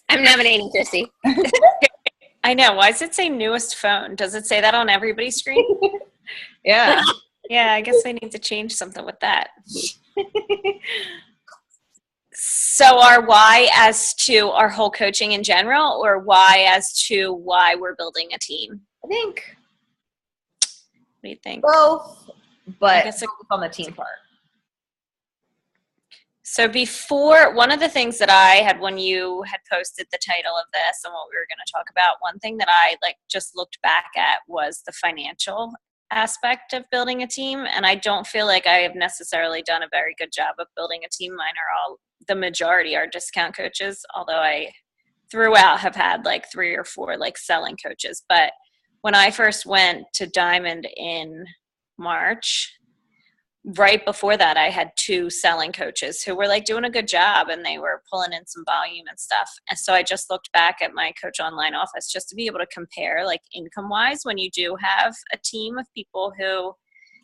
I'm nominating Christy. I know. Why does it say newest phone? Does it say that on everybody's screen? Yeah. Yeah, I guess I need to change something with that. So our why as to our whole coaching in general, or why as to why we're building a team? I think What do you think? both, but I guess focus on the team part. So before, one of the things that I had when you had posted the title of this and what we were going to talk about, one thing that I just looked back at was the financial aspect of building a team. And I don't feel like I have necessarily done a very good job of building a team. Mine are all, the majority are discount coaches, although I throughout have had 3 or 4 selling coaches. But when I first went to Diamond in March, right before that, I had 2 selling coaches who were doing a good job, and they were pulling in some volume and stuff. And so I just looked back at my coach online office just to be able to compare income wise when you do have a team of people who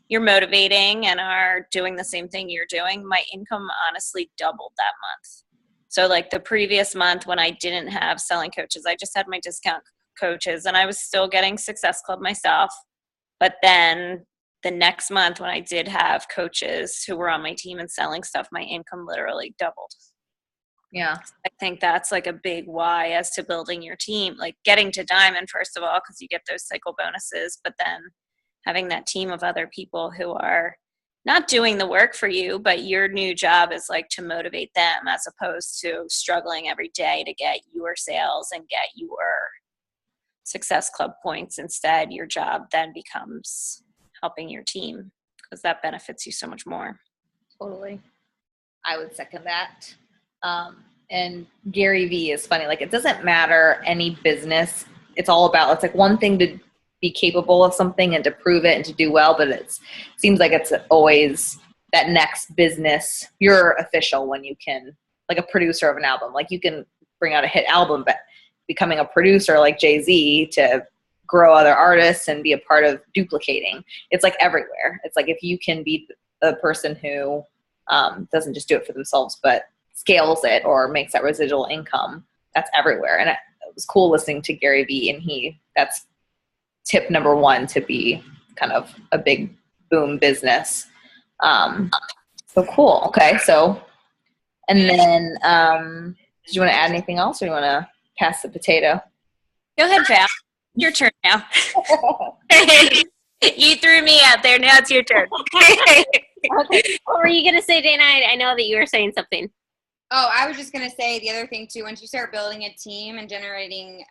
you're motivating and are doing the same thing you're doing. My income honestly doubled that month. So the previous month when I didn't have selling coaches, I just had my discount coaches and I was still getting Success Club myself. But then the next month when I did have coaches who were on my team and selling stuff, my income literally doubled. Yeah. I think that's a big why as to building your team, getting to Diamond, first of all, because you get those cycle bonuses, but then having that team of other people who are not doing the work for you, but your new job is to motivate them as opposed to struggling every day to get your sales and get your Success Club points. Instead, your job then becomes helping your team because that benefits you so much more. Totally. I would second that. And Gary Vee is funny. It doesn't matter any business. It's all about, it's one thing to be capable of something and to prove it and to do well, but it seems like it's always that next business. You're official when you can, a producer of an album. You can bring out a hit album, but becoming a producer like Jay-Z to grow other artists and be a part of duplicating. It's everywhere. It's if you can be a person who doesn't just do it for themselves, but scales it or makes that residual income, that's everywhere. And it was cool listening to Gary Vee, and that's tip number 1 to be kind of a big boom business. So cool. Okay. So, and then, did you want to add anything else or you want to pass the potato? Go ahead, Val. Your turn now. You threw me out there. Now it's your turn. Okay. What were you going to say, Dana? I know that you were saying something. Oh, I was just going to say the other thing too, once you start building a team and generating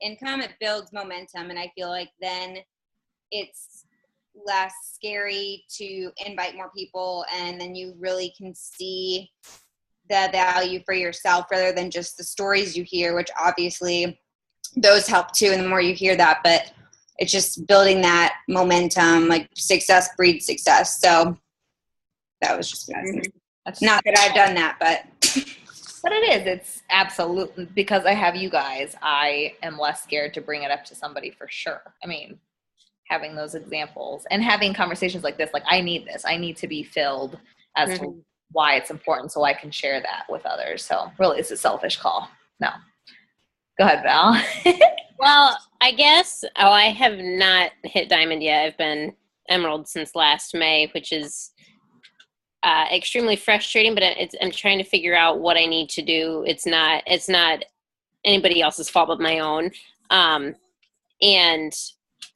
income, it builds momentum. And I feel then it's less scary to invite more people. And then you really can see the value for yourself rather than just the stories you hear, which obviously those help too. And the more you hear that, but it's just building that momentum, success breeds success. So that was just not that I've done that, but it is. It's absolutely, because I have you guys, I am less scared to bring it up to somebody for sure. I mean, having those examples and having conversations like this, I need this. I need to be filled as to why it's important so I can share that with others. So really it's a selfish call. No. Go ahead, Val. Well, I guess, I have not hit Diamond yet. I've been Emerald since last May, which is extremely frustrating, but I'm trying to figure out what I need to do. It's not anybody else's fault but my own. And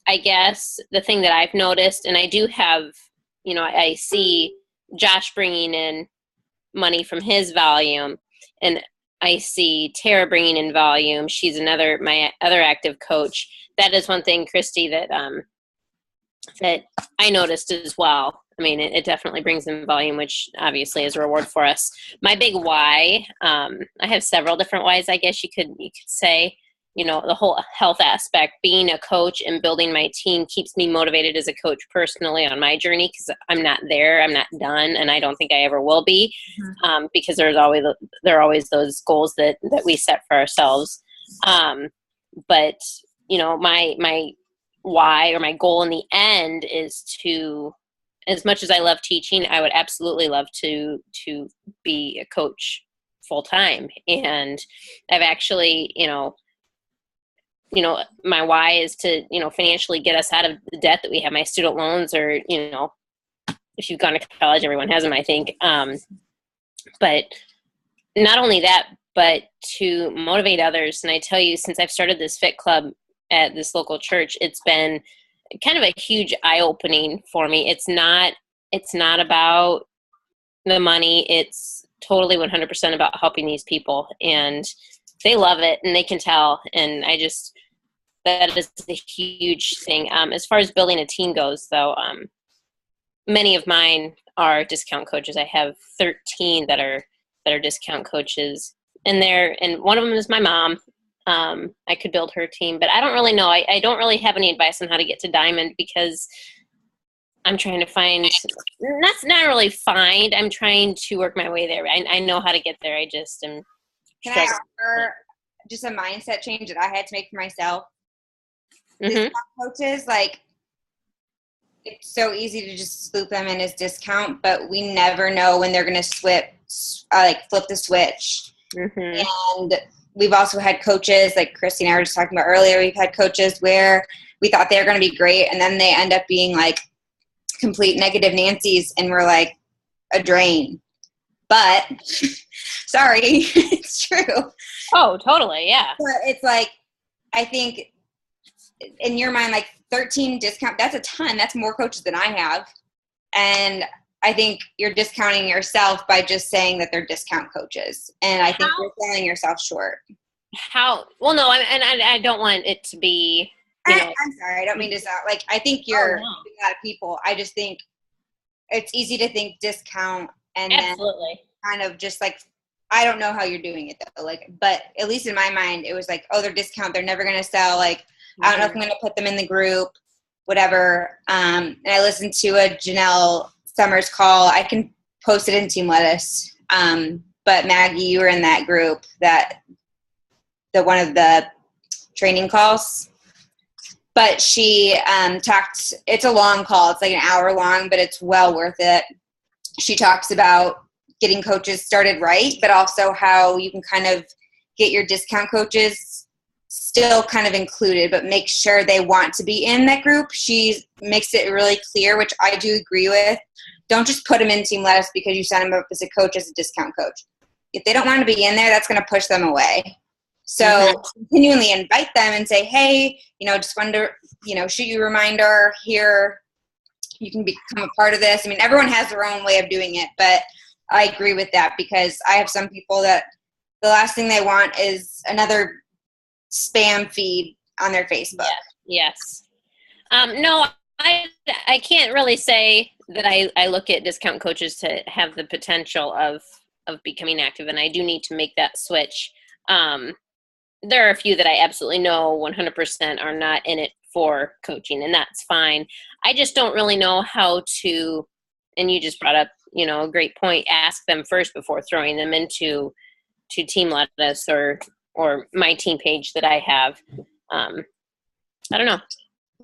I guess the thing that I've noticed, and I do have, I see Josh bringing in money from his volume, and I see Tara bringing in volume. She's my other active coach. That is one thing, Christy, that I noticed as well. I mean, it definitely brings in volume, which obviously is a reward for us. My big why, I have several different whys, I guess you could say. The whole health aspect, being a coach and building my team keeps me motivated as a coach personally on my journey, because I'm not there, I'm not done, and I don't think I ever will be, because there are always those goals that we set for ourselves. But my why, or my goal in the end, is to, as much as I love teaching, I would absolutely love to be a coach full time. And I've actually, my why is to, financially get us out of the debt that we have. My student loans are, if you've gone to college, everyone has them, I think. But not only that, but to motivate others. And I tell you, since I've started this fit club at this local church, it's been kind of a huge eye-opening for me. It's not about the money. It's totally 100% about helping these people, and they love it, and they can tell. And that is a huge thing. As far as building a team goes, though, many of mine are discount coaches. I have 13 that are discount coaches, and one of them is my mom. I could build her team, but I don't really know. I don't really have any advice on how to get to Diamond, because I'm trying to find, that's not really find, I'm trying to work my way there. I know how to get there. I just am. Can I offer just a mindset change that I had to make for myself? Discount coaches, like, it's so easy to just sloop them in as discount, but we never know when they're going to flip the switch. And we've also had coaches, like Christy and I were just talking about earlier, we've had coaches where we thought they were going to be great, and then they end up being like complete negative Nancy's, and we're like a drain. But sorry, it's true. Oh, totally, yeah. But it's like, I think in your mind, like 13 discount, that's a ton. That's more coaches than I have. And I think you're discounting yourself by just saying that they're discount coaches. And I think you're selling yourself short. Well, no, I don't want it to be, I'm sorry. I don't mean to sound like, I think you're a lot of people. I just think it's easy to think discount and absolutely. Then kind of just like, I don't know how you're doing it though. Like, but at least in my mind, it was like, oh, they're discount. They're never going to sell. Like, I don't know if I'm going to put them in the group, whatever. And I listened to a Janelle Summers call. I can post it in Team Lettuce. But Maggie, you were in that group, one of the training calls. But she talked, it's a long call. It's like an hour long, but it's well worth it. She talks about getting coaches started right, but also how you can kind of get your discount coaches still kind of included, but make sure they want to be in that group. She makes it really clear, which I do agree with. Don't just put them in Team Lettuce because you sign them up as a coach, as a discount coach. If they don't want to be in there, that's going to push them away. So continually invite them and say, hey, just wanted to, shoot you a reminder here. You can become a part of this. I mean, everyone has their own way of doing it, but I agree with that, because I have some people that the last thing they want is another spam feed on their Facebook. Yes. No, I can't really say that I look at discount coaches to have the potential of becoming active, and I do need to make that switch. There are a few that I absolutely know 100% are not in it for coaching, and that's fine. I just don't really know how to, and you just brought up, a great point, ask them first before throwing them into Team Lettuce or my team page that I have. I don't know.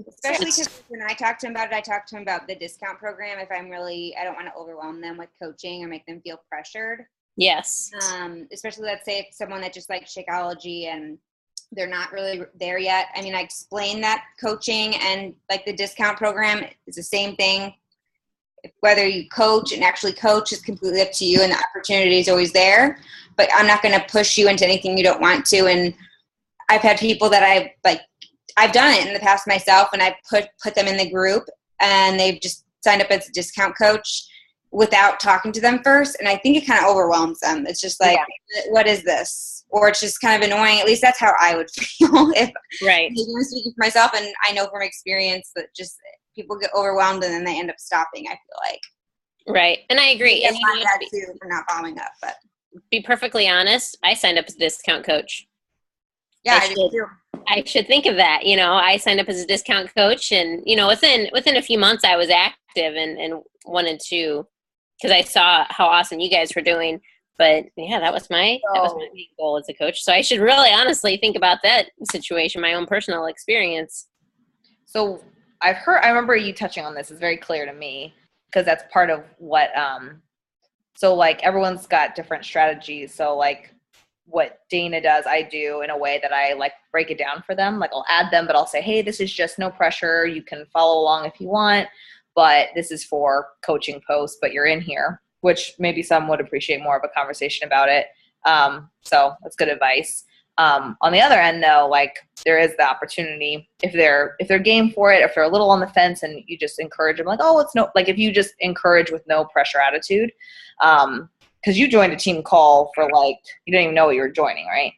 Especially because when I talk to him about it, I talk to him about the discount program. If I don't want to overwhelm them with coaching or make them feel pressured. Yes. Especially, let's say, if someone that just likes Shakeology and they're not really there yet. I mean, I explain that coaching and like the discount program is the same thing. Whether you coach and actually coach is completely up to you, and the opportunity is always there. But I'm not going to push you into anything you don't want to. And I've had people that I've done it in the past myself, and I put them in the group, and they've just signed up as a discount coach without talking to them first. And I think it kind of overwhelms them. It's just like, what is this? Or it's just kind of annoying. At least that's how I would feel. I'm speaking for myself, and I know from experience that just people get overwhelmed and then they end up stopping, I feel like. Right. And I agree. And you that too for not following up, but be perfectly honest, I signed up as a discount coach. Yeah, I do too. I should think of that. I signed up as a discount coach, and within a few months I was active and wanted to, because I saw how awesome you guys were doing. But yeah, that was my main goal as a coach. So I should really honestly think about that situation, my own personal experience. So I remember you touching on this. It's very clear to me, because that's part of what So like everyone's got different strategies. So like what Dana does, I do in a way that I like break it down for them. Like I'll add them, but I'll say, hey, this is just no pressure. You can follow along if you want, but this is for coaching posts, but you're in here, which maybe some would appreciate more of a conversation about it. So that's good advice. On the other end though, like there is the opportunity if they're game for it, if they're a little on the fence and you just encourage them like, oh, it's no, like if you just encourage with no pressure attitude, cause you joined a team call for like, you didn't even know what you were joining, right?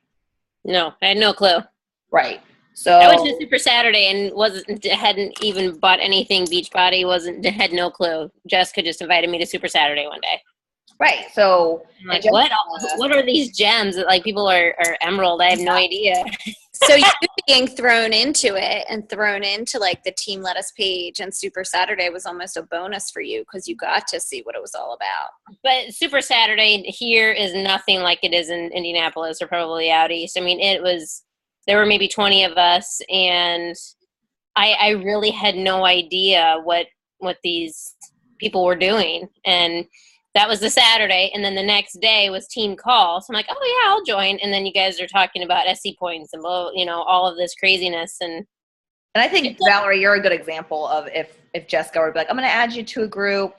No, I had no clue. Right. So I went to Super Saturday and hadn't even bought anything Beachbody, had no clue. Jessica just invited me to Super Saturday one day. right. So I'm like, what are these gems that like people are emerald? I have no idea. So you being thrown into it and thrown into like the Team Lettuce page and Super Saturday was almost a bonus for you because you got to see what it was all about. But Super Saturday here is nothing like it is in Indianapolis or probably out east. I mean, there were maybe 20 of us, and I really had no idea what these people were doing. And that was the Saturday, and then the next day was team call. So I'm like, oh yeah, I'll join. And then you guys are talking about SC points and all of this craziness. And I think Valerie, you're a good example of if Jessica were like, I'm going to add you to a group.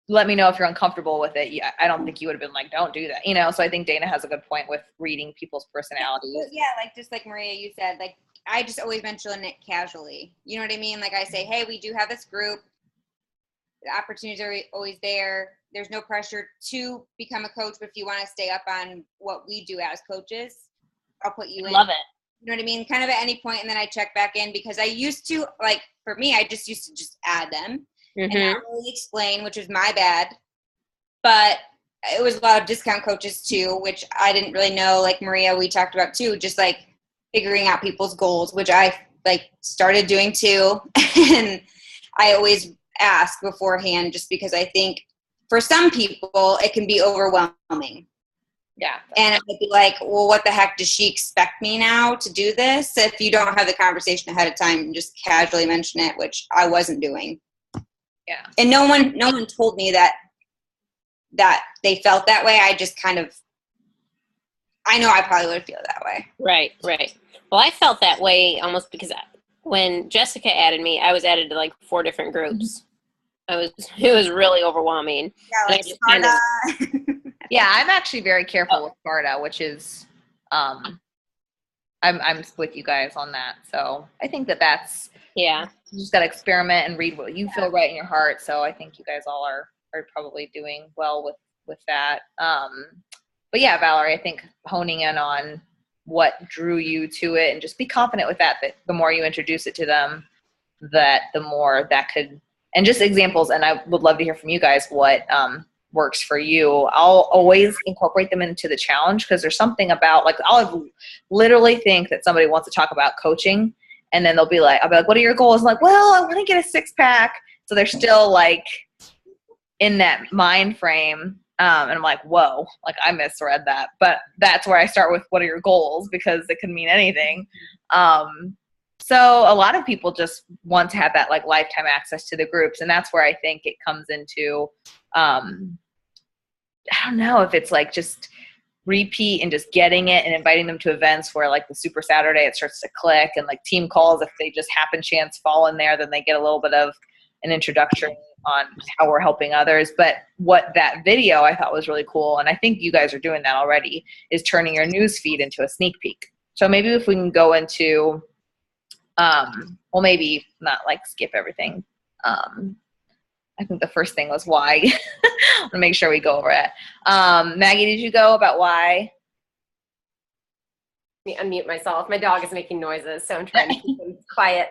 Let me know if you're uncomfortable with it. Yeah, I don't think you would have been like, don't do that. So I think Dana has a good point with reading people's personalities. Yeah, like just like Maria, you said, like I just always mention it casually. You know what I mean? Like I say, hey, we do have this group. The opportunities are always there. There's no pressure to become a coach, but if you want to stay up on what we do as coaches, I'll put you in. Love it. You know what I mean? Kind of at any point, and then I check back in because I used to, like, for me, I just used to just add them and not really explain, which was my bad. But it was a lot of discount coaches too, which I didn't really know. Like Maria, we talked about too, just like figuring out people's goals, which I like started doing too. And I always ask beforehand just because I think for some people it can be overwhelming. Yeah. And it would be like, well, what the heck does she expect me now to do this? If you don't have the conversation ahead of time and just casually mention it, which I wasn't doing. Yeah. And no one told me that they felt that way. I just kind of, I know I probably would feel that way. Right. Well, I felt that way almost because when Jessica added me, I was added to like 4 different groups. It was really overwhelming. Yeah, like Sparta. Yeah, I'm actually very careful with Sparta, which is, I'm with you guys on that. So I think that's, yeah, you just got to experiment and read what you feel right in your heart. So I think you guys all are probably doing well with that. But yeah, Valerie, I think honing in on what drew you to it and just be confident with that the more you introduce it to them, that the more that could, and just examples. And I would love to hear from you guys what, works for you. I'll always incorporate them into the challenge because there's something about like I'll literally think that somebody wants to talk about coaching and then I'll be like, what are your goals? I'm like, well, I want to get a 6-pack. So they're still like in that mind frame. And I'm like, whoa, like I misread that. But that's where I start with what are your goals because it can mean anything. So a lot of people just want to have that like lifetime access to the groups. And that's where I think it comes into, I don't know if it's like just repeat and just getting it and inviting them to events where like the Super Saturday, it starts to click and like team calls. If they just happen chance fall in there, then they get a little bit of an introduction on how we're helping others. But what that video I thought was really cool, and I think you guys are doing that already, is turning your news feed into a sneak peek. So maybe if we can go into, well, maybe not like skip everything. I think the first thing was why. I want to make sure we go over it. Maggie, did you go about why? Let me unmute myself. My dog is making noises, so I'm trying to keep him quiet.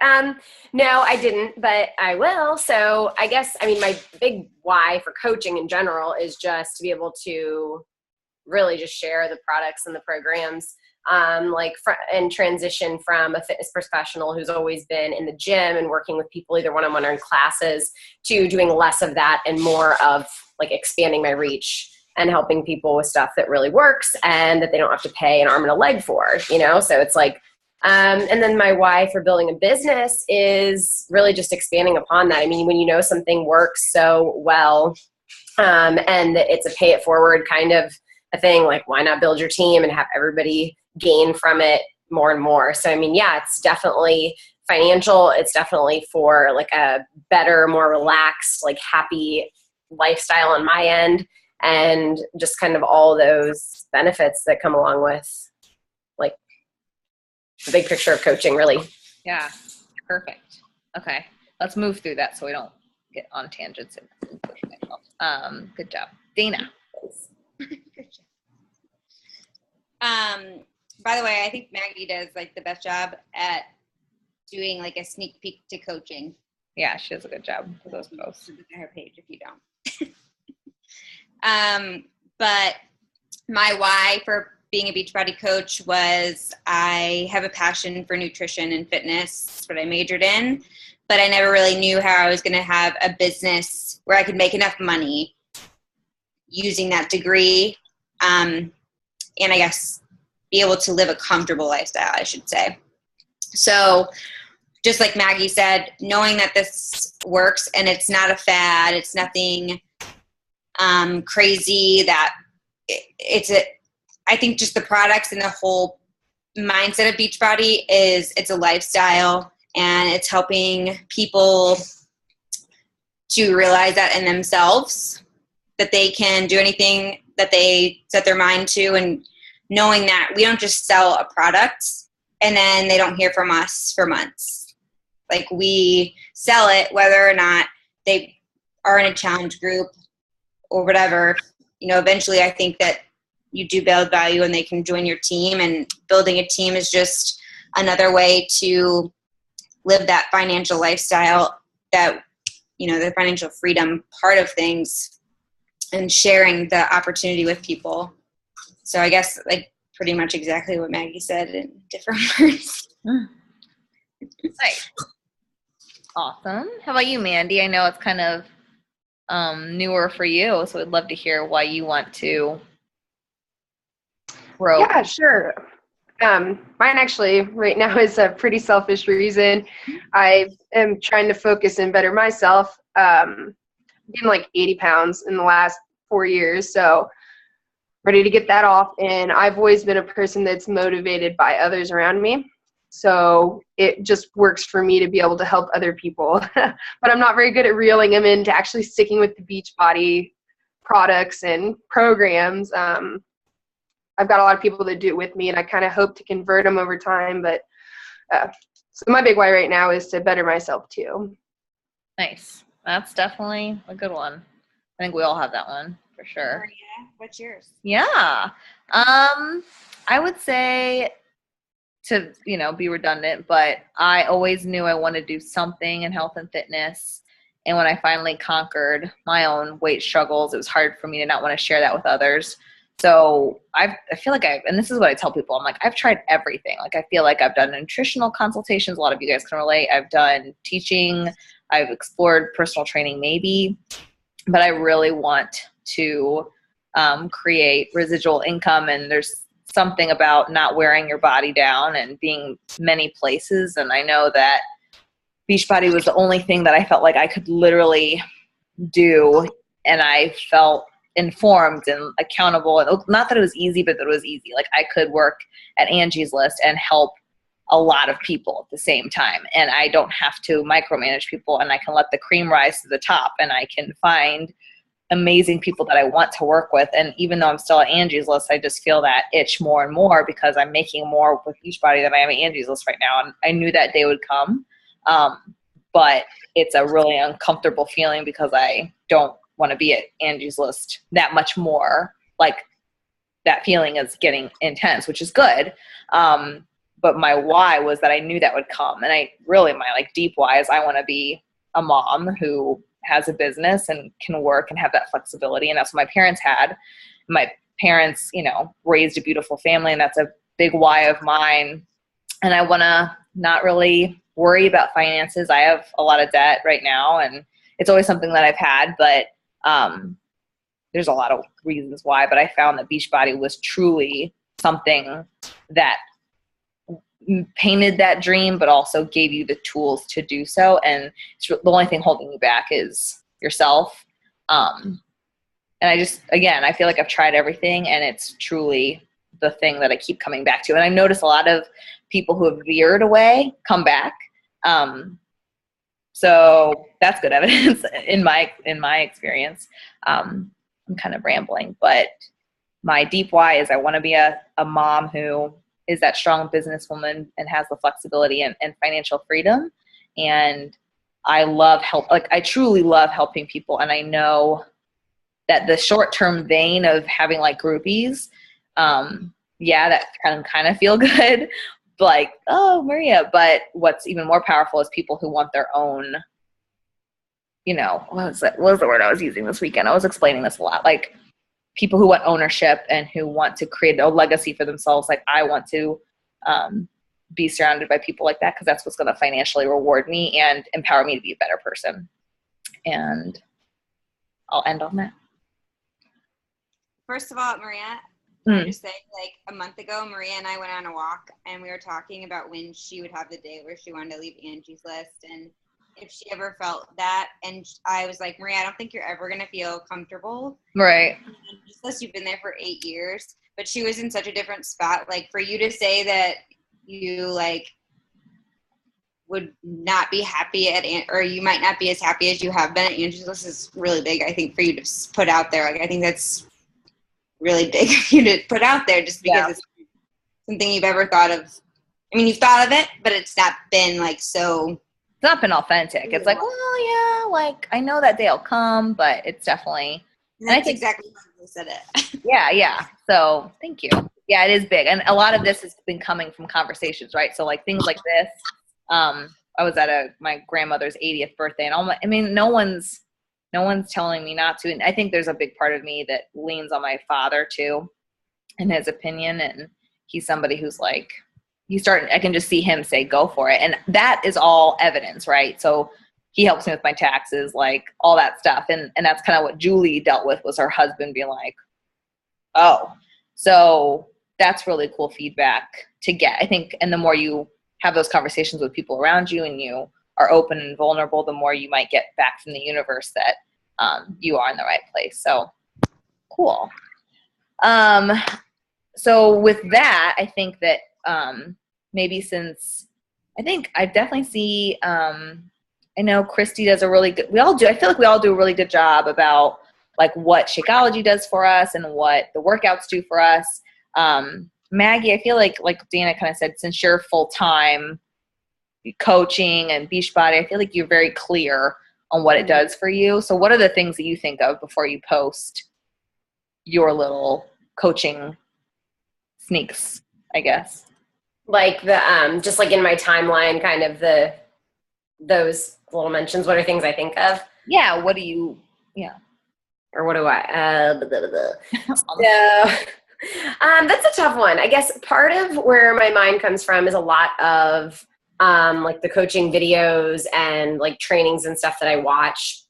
No, I didn't, but I will. So I guess, my big why for coaching in general is just to be able to really just share the products and the programs, and transition from a fitness professional who's always been in the gym and working with people either one-on-one or in classes to doing less of that and more of like expanding my reach and helping people with stuff that really works and that they don't have to pay an arm and a leg for, so it's like, and then my why for building a business is really just expanding upon that. When something works so well, And it's a pay it forward kind of a thing. Like, why not build your team and have everybody gain from it more and more? So, I mean, yeah, it's definitely financial. It's definitely for like a better, more relaxed, like happy lifestyle on my end, and just kind of all those benefits that come along with like the big picture of coaching, really. Yeah, perfect. Okay, let's move through that so we don't get on tangents. Good job, Dana. By the way, I think Maggie does like the best job at doing like a sneak peek to coaching. Yeah, she does a good job with those posts. Look at her page if you don't. But my why for being a Beachbody coach was I have a passion for nutrition and fitness. That's what I majored in, but I never really knew how I was going to have a business where I could make enough money using that degree. And I guess be able to live a comfortable lifestyle, I should say. So just like Maggie said, knowing that this works and it's not a fad, it's nothing crazy, that I think just the products and the whole mindset of Beachbody is it's a lifestyle, and it's helping people to realize that in themselves, that they can do anything that they set their mind to, and knowing that we don't just sell a product and then they don't hear from us for months. Like, we sell it whether or not they are in a challenge group or whatever. You know, eventually I think that you do build value and they can join your team, and building a team is just another way to live that financial lifestyle, that, you know, the financial freedom part of things, and sharing the opportunity with people. So I guess like pretty much exactly what Maggie said in different words. Nice. Awesome. How about you, Mandy? I know it's kind of newer for you, so I'd love to hear why you want to grow. Yeah, sure. Mine actually right now is a pretty selfish reason. I am trying to focus and better myself. Gained like 80 pounds in the last 4 years, so ready to get that off. And I've always been a person that's motivated by others around me. So it just works for me to be able to help other people. But I'm not very good at reeling them into actually sticking with the Beachbody products and programs. I've got a lot of people that do it with me, and I kind of hope to convert them over time. But so my big why right now is to better myself too. Nice. That's definitely a good one. I think we all have that one for sure. Yeah. What's yours? Yeah. I would say, to, you know, be redundant, but I always knew I wanted to do something in health and fitness. And when I finally conquered my own weight struggles, it was hard for me to not want to share that with others. So I feel like and this is what I tell people, I'm like, I've tried everything. Like, I feel like I've done nutritional consultations. A lot of you guys can relate. I've done teaching. I've explored personal training maybe, but I really want to create residual income. And there's something about not wearing your body down and being many places. And I know that Beachbody was the only thing that I felt like I could literally do. And I felt informed and accountable, and not that it was easy, but that it was easy. Like, I could work at Angie's List and help a lot of people at the same time, and I don't have to micromanage people, and I can let the cream rise to the top, and I can find amazing people that I want to work with. And even though I'm still at Angie's List, I just feel that itch more and more because I'm making more with Beachbody than I am at Angie's List right now, and I knew that day would come. But it's a really uncomfortable feeling because I don't want to be at Angie's List that much more. Like, that feeling is getting intense, which is good. But my why was that I knew that would come. And my like deep why is I want to be a mom who has a business and can work and have that flexibility. And that's what my parents had. My parents, you know, raised a beautiful family, and that's a big why of mine. And I want to not really worry about finances. I have a lot of debt right now, and it's always something that I've had, but there's a lot of reasons why, but I found that Beachbody was truly something that painted that dream, but also gave you the tools to do so. And the only thing holding you back is yourself. I just, again, I feel like I've tried everything, and it's truly the thing that I keep coming back to. And I notice a lot of people who have veered away come back. So that's good evidence in my experience. I'm kind of rambling, but my deep why is I want to be a mom who is that strong businesswoman and has the flexibility and financial freedom. And I love I truly love helping people. And I know that the short-term vein of having like groupies, that can kind of feel good. Like, oh, Maria. But what's even more powerful is people who want their own, what was the word I was using this weekend? I was explaining this a lot. Like people who want ownership and who want to create a legacy for themselves. Like I want to be surrounded by people like that, because that's what's going to financially reward me and empower me to be a better person. And I'll end on that. First of all, Maria, I just say, like a month ago, Maria and I went on a walk, and we were talking about when she would have the day where she wanted to leave Angie's List, and if she ever felt that. And I was like, Maria, I don't think you're ever going to feel comfortable. Right. Angie's List, you've been there for 8 years, but she was in such a different spot. Like for you to say that you like would not be happy or you might not be as happy as you have been at Angie's List is really big, I think, for you to put out there. Like I think that's really big for you to put out there, just because it's something you've ever thought of. I mean, you've thought of it, but it's not been like so. It's not been authentic. It's like, well, yeah, like I know that day will come, but it's definitely. And that's exactly how you said it. Yeah. So thank you. Yeah, it is big, and a lot of this has been coming from conversations, right? So like things like this. I was at my grandmother's 80th birthday, and no one's telling me not to. And I think there's a big part of me that leans on my father too, in his opinion. And he's somebody who's like, I can just see him say, go for it. And that is all evidence, right? So he helps me with my taxes, like all that stuff. And that's kind of what Julie dealt with, was her husband being like, oh, so that's really cool feedback to get, I think. And the more you have those conversations with people around you and you are open and vulnerable, the more you might get back from the universe that you are in the right place. So cool. So with that, I think that maybe since I think I definitely see, I know Christy does a really good, I feel like we all do a really good job about like what Shakeology does for us and what the workouts do for us. Maggie, I feel like Dana kind of said, since you're full-time coaching and Beachbody, I feel like you're very clear on what it does for you. So what are the things that you think of before you post your little coaching sneaks, I guess? Like the just like in my timeline, kind of those little mentions. What are things I think of? Yeah. What do you? Yeah. Or what do I? So that's a tough one. I guess part of where my mind comes from is a lot of like the coaching videos and like trainings and stuff that I watch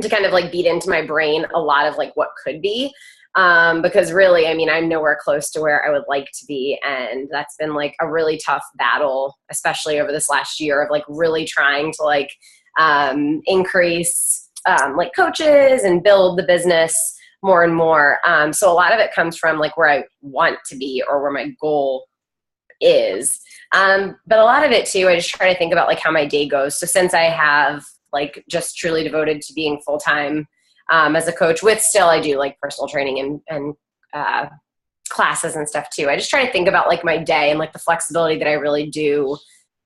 to kind of like beat into my brain a lot of like what could be. Because really, I mean, I'm nowhere close to where I would like to be. And that's been like a really tough battle, especially over this last year, of like really trying to like increase like coaches and build the business more and more. So a lot of it comes from like where I want to be or where my goal is. But a lot of it too, I just try to think about like how my day goes. So since I have like just truly devoted to being full-time as a coach, with still I do like personal training and classes and stuff too. I just try to think about like my day and like the flexibility that I really do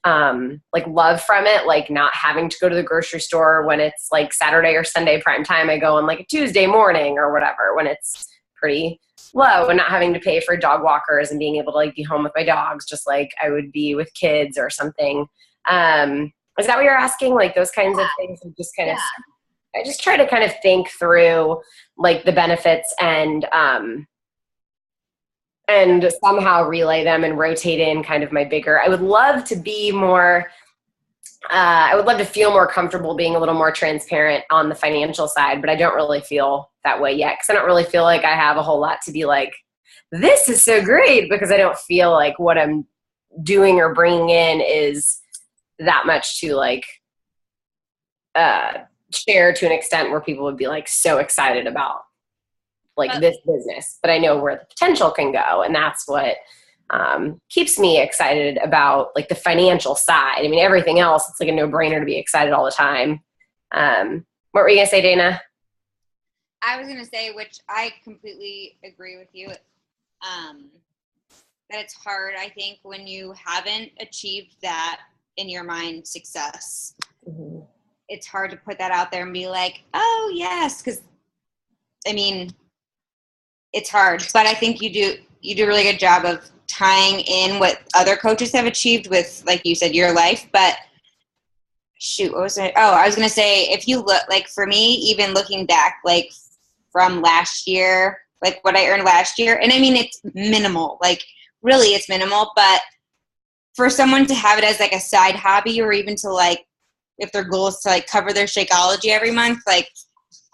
like love from it, like not having to go to the grocery store when it's like Saturday or Sunday prime time. I go on like a Tuesday morning or whatever when it's pretty low, and not having to pay for dog walkers and being able to like be home with my dogs just like I would be with kids or something. Is that what you're asking? Like those kinds of things? Just kind of, I just try to kind of think through like the benefits and somehow relay them and rotate in kind of my bigger. I would love to be more, I would love to feel more comfortable being a little more transparent on the financial side, but I don't really feel that way yet, because I don't really feel like I have a whole lot to be like, this is so great, because I don't feel like what I'm doing or bringing in is that much to like share to an extent where people would be like so excited about like this business, but I know where the potential can go. And that's what keeps me excited about like the financial side. I mean, everything else, it's like a no-brainer to be excited all the time. What were you gonna say, Dana? I was gonna say, which I completely agree with you, that it's hard, I think, when you haven't achieved that in your mind success. Mm-hmm. It's hard to put that out there and be like, oh yes, because I mean, it's hard. But I think you do a really good job of tying in what other coaches have achieved with, like you said, your life. But shoot, what was it? Oh, I was gonna say, if you look, like for me, even looking back, like from last year, like what I earned last year, and I mean it's minimal, like really it's minimal, but for someone to have it as like a side hobby, or even to like, if their goal is to like cover their Shakeology every month, like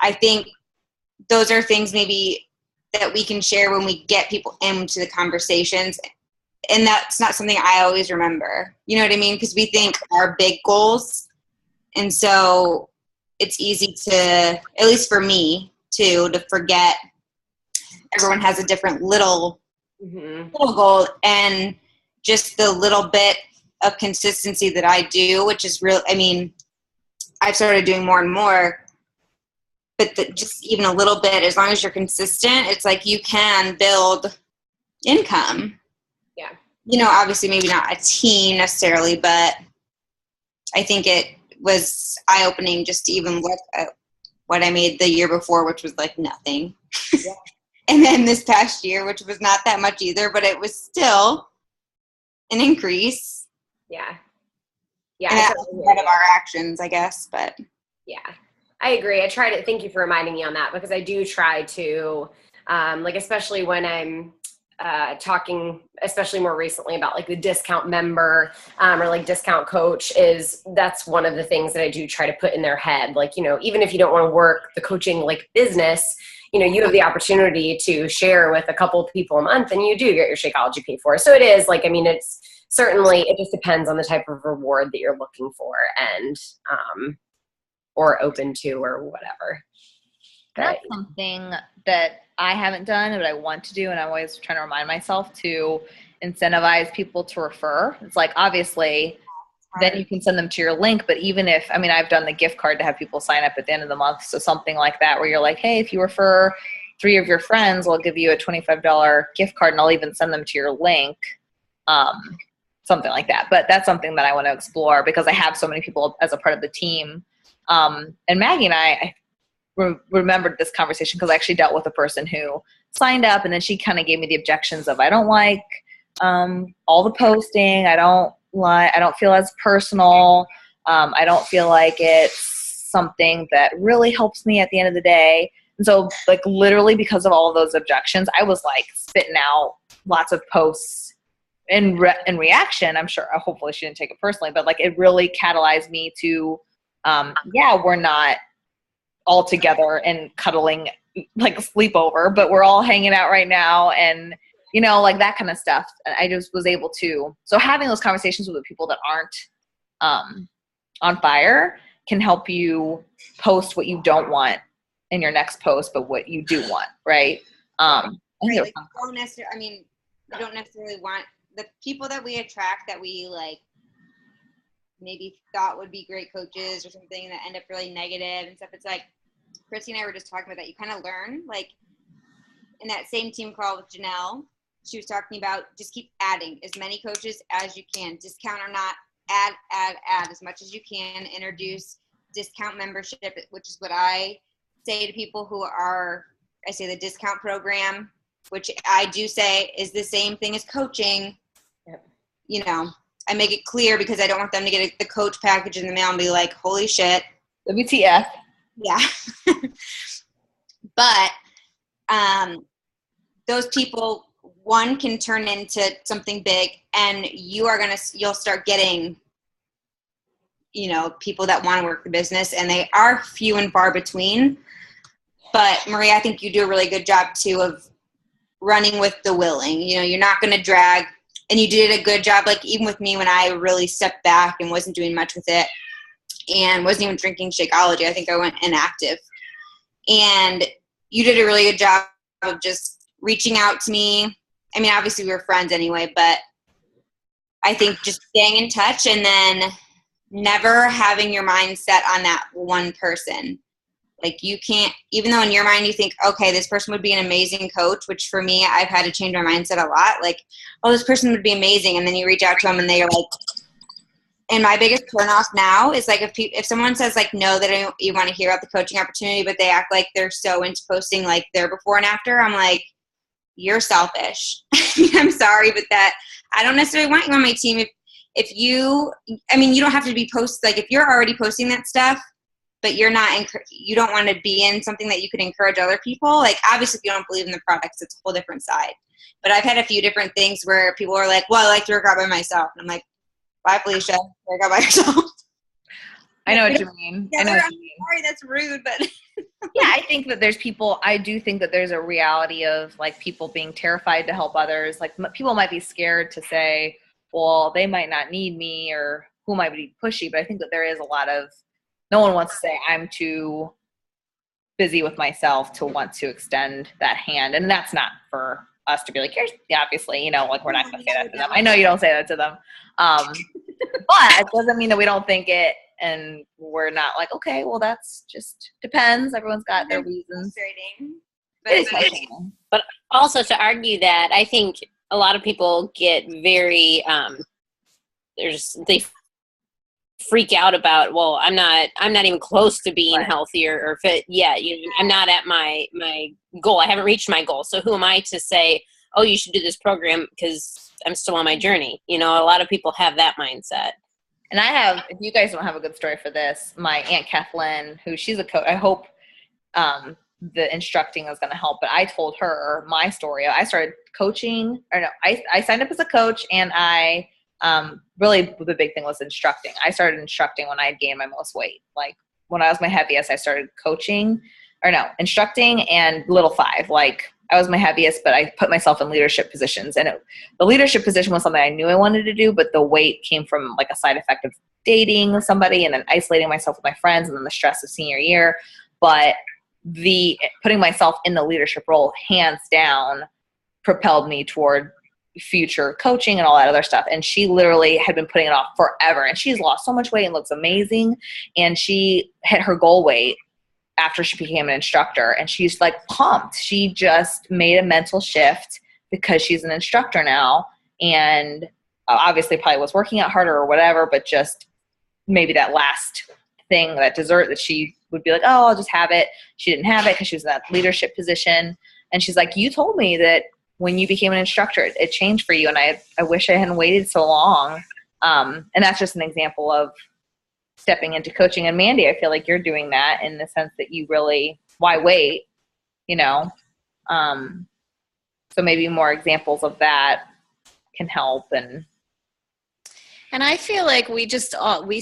I think those are things maybe that we can share when we get people into the conversations. And that's not something I always remember. You know what I mean? Because we think our big goals. And so it's easy to, at least for me too, to forget everyone has a different little goal, and just the little bit of consistency that I do, which is real. I mean, I've started doing more and more, but just even a little bit, as long as you're consistent, it's like you can build income. Yeah. You know, obviously maybe not a team necessarily, but I think it was eye-opening just to even look at what I made the year before, which was like nothing. Yeah. And then this past year, which was not that much either, but it was still an increase. Yeah. Yeah. And that's part of our actions, I guess, but. Yeah, I agree. Thank you for reminding me on that, because I do try to, like, especially when I'm talking, especially more recently, about like the discount member or like discount coach, that's one of the things that I do try to put in their head. Like, you know, even if you don't want to work the coaching like business, you know, you have the opportunity to share with a couple people a month, and you do get your Shakeology paid for. So it is like, I mean, it's certainly, it just depends on the type of reward that you're looking for and, or open to, or whatever. That's something that I haven't done, but I want to do, and I'm always trying to remind myself to incentivize people to refer. It's like, obviously, then you can send them to your link, but even if, I mean, I've done the gift card to have people sign up at the end of the month, so something like that, where you're like, hey, if you refer 3 of your friends, I'll give you a $25 gift card, and I'll even send them to your link, something like that. But that's something that I want to explore, because I have so many people as a part of the team. And Maggie and I remembered this conversation because I actually dealt with a person who signed up, and then she kind of gave me the objections of, I don't like all the posting. I don't feel as personal. I don't feel like it's something that really helps me at the end of the day. And so, like, literally because of all of those objections, I was like spitting out lots of posts in reaction. I'm sure, hopefully she didn't take it personally, but like it really catalyzed me to, we're not all together and cuddling like a sleepover, but we're all hanging out right now, and you know, like that kind of stuff. I just was able to, so having those conversations with the people that aren't on fire can help you post what you don't want in your next post, but what you do want, right? Right, like, don't necessarily, I mean, we don't necessarily want the people that we attract that we like maybe thought would be great coaches or something that end up really negative and stuff. It's like Christy and I were just talking about that. You kind of learn, like in that same team call with Janelle, she was talking about just keep adding as many coaches as you can, discount or not, add as much as you can, introduce discount membership, which is what I say to people who are, I say the discount program, which I do say is the same thing as coaching. Yep. You know, I make it clear because I don't want them to get the coach package in the mail and be like, holy shit. WTF. Yeah. But those people, one, can turn into something big, and you'll start getting, you know, people that want to work the business, and they are few and far between. But Maria, I think you do a really good job too of running with the willing. You know, you're not going to drag, and you did a good job, like even with me when I really stepped back and wasn't doing much with it and wasn't even drinking Shakeology. I think I went inactive. And you did a really good job of just reaching out to me. I mean, obviously we were friends anyway, but I think just staying in touch and then never having your mind set on that one person. Like you can't, even though in your mind you think, okay, this person would be an amazing coach, which for me, I've had to change my mindset a lot. Like, oh, this person would be amazing. And then you reach out to them and they're like, and my biggest turnoff now is like if someone says like, no, they don't you want to hear about the coaching opportunity, but they act like they're so into posting like their before and after, I'm like, you're selfish. I'm sorry, but that I don't necessarily want you on my team. If you, I mean, you don't have to be like if you're already posting that stuff, but you're not, you don't want to be in something that you could encourage other people. Like obviously if you don't believe in the products, it's a whole different side. But I've had a few different things where people are like, well, I like to work out by myself. And I'm like, bye, Felicia, work out by yourself. I know what you mean. Yeah, I know what I'm you mean. sorry, that's rude, but Yeah, I think that there's people, I do think that there's a reality of like people being terrified to help others. Like people might be scared to say, well, they might not need me or who might be pushy. But I think that there is a lot of, no one wants to say I'm too busy with myself to want to extend that hand. And that's not for us to be like, here's, obviously, you know, like we're not going to say that to them. I know you don't say that to them. But it doesn't mean that we don't think it and we're not like, okay, well, that's just depends. Everyone's got their reasons. But It is frustrating. But also to argue that, I think a lot of people get very, they freak out about, well, I'm not even close to being healthier or fit yet. I'm not at my goal. I haven't reached my goal. So who am I to say, oh, you should do this program because I'm still on my journey? You know, a lot of people have that mindset. And I have, if you guys don't have a good story for this, my Aunt Kathleen, who she's a coach, I hope the instructing is going to help, but I told her my story. I started coaching, or no, I signed up as a coach, and I really the big thing was instructing. I started instructing when I had gained my most weight. Like when I was my heaviest, I started instructing and little 5. Like I was my heaviest, but I put myself in leadership positions. And the leadership position was something I knew I wanted to do, but the weight came from like a side effect of dating with somebody and then isolating myself with my friends and then the stress of senior year. But the putting myself in the leadership role, hands down, propelled me toward future coaching and all that other stuff. And she literally had been putting it off forever. And she's lost so much weight and looks amazing. And she hit her goal weight after she became an instructor, and she's like pumped. She just made a mental shift because she's an instructor now, and obviously probably was working out harder or whatever, but just maybe that last thing, that dessert that she would be like, oh, I'll just have it. She didn't have it because she was in that leadership position. And she's like, you told me that when you became an instructor, it changed for you. And I wish I hadn't waited so long. And that's just an example of stepping into coaching. And Mandy, I feel like you're doing that in the sense that you really, why wait, you know? So maybe more examples of that can help. And I feel like we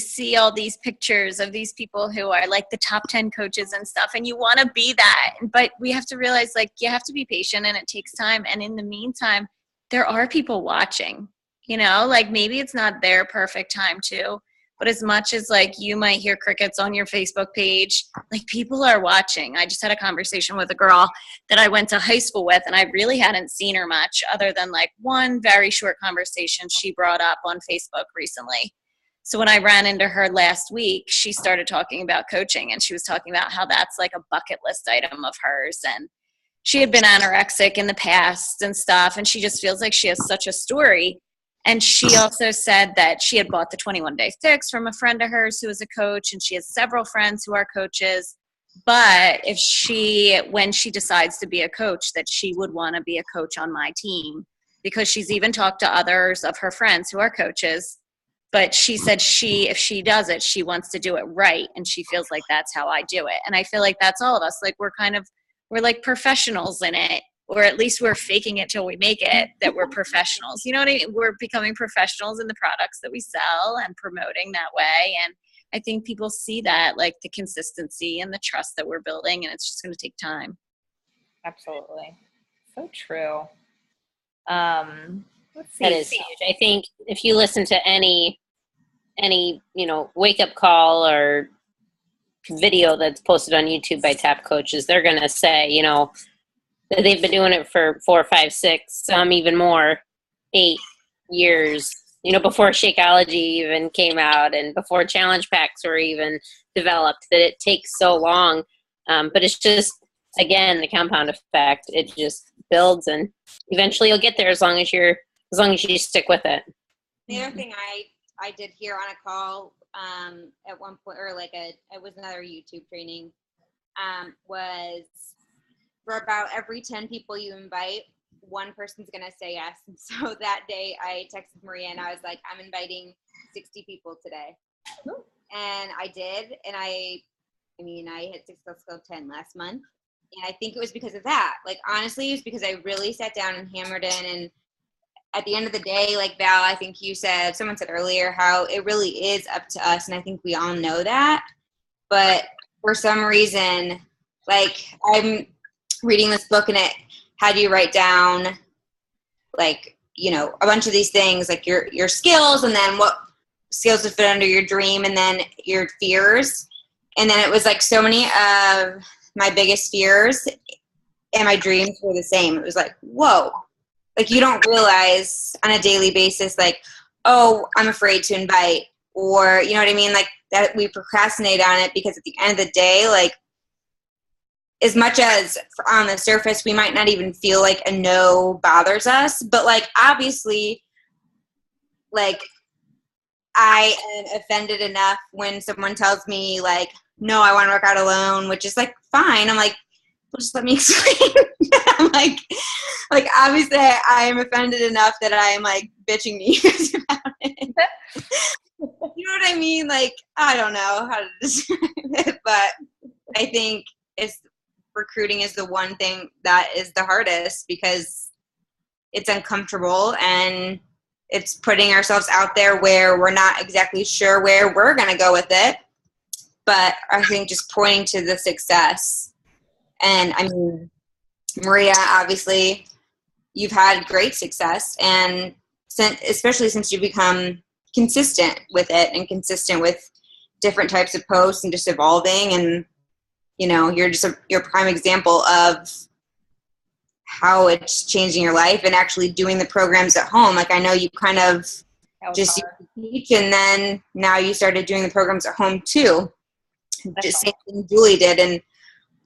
see all these pictures of these people who are like the top 10 coaches and stuff, and you want to be that, but we have to realize like you have to be patient and it takes time. And in the meantime, there are people watching, you know, like maybe it's not their perfect time too, but as much as like you might hear crickets on your Facebook page, like people are watching. I just had a conversation with a girl that I went to high school with, and I really hadn't seen her much other than like one very short conversation she brought up on Facebook recently. So when I ran into her last week, she started talking about coaching, and she was talking about how that's like a bucket list item of hers. And she had been anorexic in the past and stuff, and she just feels like she has such a story. And she also said that she had bought the 21-day fix from a friend of hers who is a coach, and she has several friends who are coaches. But when she decides to be a coach, that she would want to be a coach on my team, because she's even talked to others of her friends who are coaches. But she said if she does it, she wants to do it right. And she feels like that's how I do it. And I feel like that's all of us. Like we're like professionals in it. Or at least we're faking it till we make it, that we're professionals. You know what I mean? We're becoming professionals in the products that we sell and promoting that way. And I think people see that, like the consistency and the trust that we're building, and it's just going to take time. absolutely. So true. Let's see. That is huge. I think if you listen to any wake up call or video that's posted on YouTube by top coaches, they're going to say, that they've been doing it for 4, 5, 6, some even more, 8 years, before Shakeology even came out and before challenge packs were even developed, that it takes so long. But it's just, again, the compound effect. It just builds, and eventually you'll get there as long as you stick with it. The other thing I did hear on a call at one point, or it was another YouTube training, was for about every 10 people you invite, one person's going to say yes. And so that day I texted Maria and I was like, I'm inviting 60 people today. And I did. And I hit 6 Let's Go 10 last month. And I think it was because of that. Like, honestly, it was because I really sat down and hammered in. And at the end of the day, like Val, I think someone said earlier, how it really is up to us. And I think we all know that. But for some reason, like, I'm reading this book and it had you write down, like, a bunch of these things, like your skills, and then what skills would fit under your dream, and then your fears. And then it was like so many of my biggest fears and my dreams were the same. It was like, whoa. Like, you don't realize on a daily basis, like, oh, I'm afraid to invite, or, you know what I mean? Like, that we procrastinate on it because at the end of the day, like, as much as on the surface, we might not even feel like a no bothers us, but, like, obviously, like, I am offended enough when someone tells me, like, no, I want to work out alone, which is, like, fine. I'm like, well, just let me explain. I'm like, obviously I'm offended enough that I'm, like, bitching to you guys about it. You know what I mean? Like, I don't know how to describe it, but I think recruiting is the one thing that is the hardest because it's uncomfortable and it's putting ourselves out there where we're not exactly sure where we're going to go with it. But I think just pointing to the success. And I mean, Maria, obviously, you've had great success, and especially since you've become consistent with it and consistent with different types of posts and just evolving, and you're just you're a prime example of how it's changing your life and actually doing the programs at home. Like, I know you kind of just used to teach, and then now you started doing the programs at home too. Just same thing Julie did, and